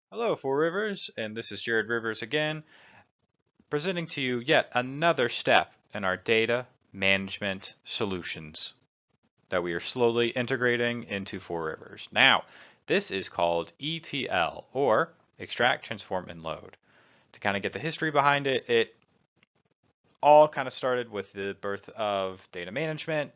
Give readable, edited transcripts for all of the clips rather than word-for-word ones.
Hello, Four Rivers, and this is Jared Rivers again, presenting to you yet another step in our data management solutions that we are slowly integrating into Four Rivers. Now, this is called ETL, or Extract, Transform, and Load. To kind of get the history behind it, it all kind of started with the birth of data management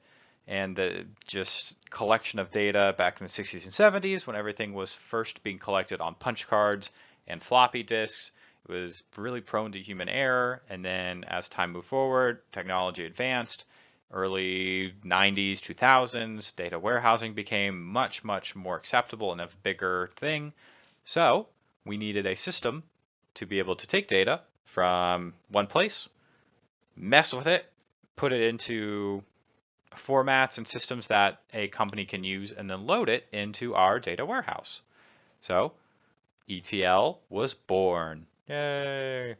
and the just collection of data back in the 60s and 70s when everything was first being collected on punch cards and floppy disks. It was really prone to human error, and then as time moved forward, technology advanced. Early 90s, 2000s, data warehousing became much, much more acceptable and a bigger thing. So we needed a system to be able to take data from one place, mess with it, put it into formats and systems that a company can use, and then load it into our data warehouse. So ETL was born. Yay!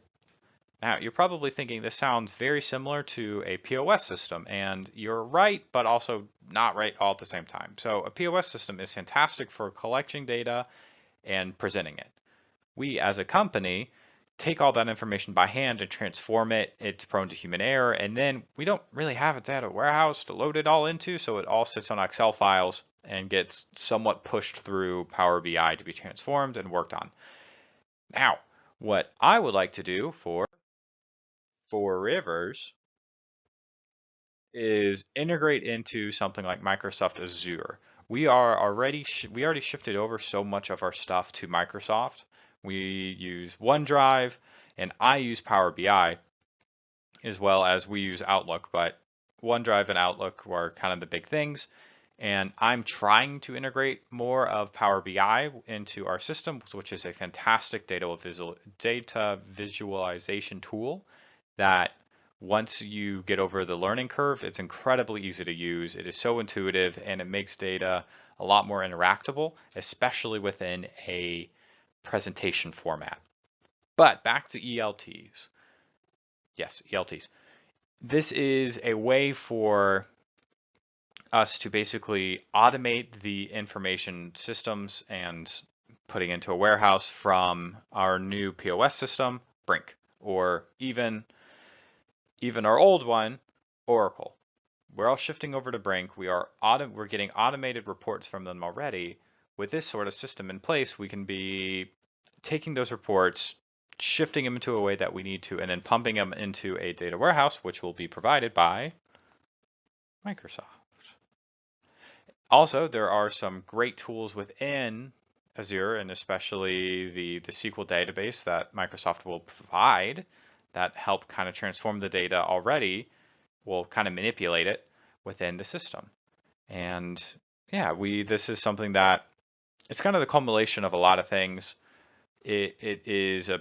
Now, you're probably thinking this sounds very similar to a POS system, and you're right, but also not right all at the same time. So a POS system is fantastic for collecting data and presenting it. We, as a company, take all that information by hand and transform it. It's prone to human error, and then we don't really have a data warehouse to load it all into, so it all sits on Excel files and gets somewhat pushed through Power BI to be transformed and worked on. Now, what I would like to do for Rivers is integrate into something like Microsoft Azure. We already shifted over so much of our stuff to Microsoft. We use OneDrive, and I use Power BI as well as we use Outlook, but OneDrive and Outlook were kind of the big things. And I'm trying to integrate more of Power BI into our system, which is a fantastic data visualization tool that once you get over the learning curve, it's incredibly easy to use. It is so intuitive and it makes data a lot more interactable, especially within a presentation format. But back to ELTs. Yes, ELTs. This is a way for us to basically automate the information systems and putting into a warehouse from our new POS system, Brink, or even our old one, Oracle. We're all shifting over to Brink. We're getting automated reports from them already. With this sort of system in place, we can be taking those reports, shifting them into a way that we need to, and then pumping them into a data warehouse, which will be provided by Microsoft. Also, there are some great tools within Azure, and especially the SQL database that Microsoft will provide that help kind of transform the data already, will kind of manipulate it within the system. And yeah, this is something that it's kind of the culmination of a lot of things. It is a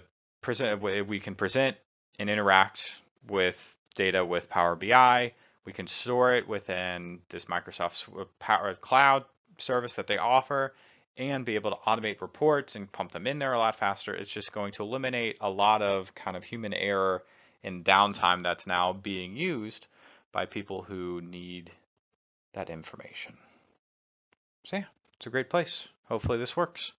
we can present and interact with data with Power BI. We can store it within this Microsoft Power Cloud service that they offer and be able to automate reports and pump them in there a lot faster. It's just going to eliminate a lot of kind of human error and downtime that's now being used by people who need that information. So yeah, it's a great place. Hopefully this works.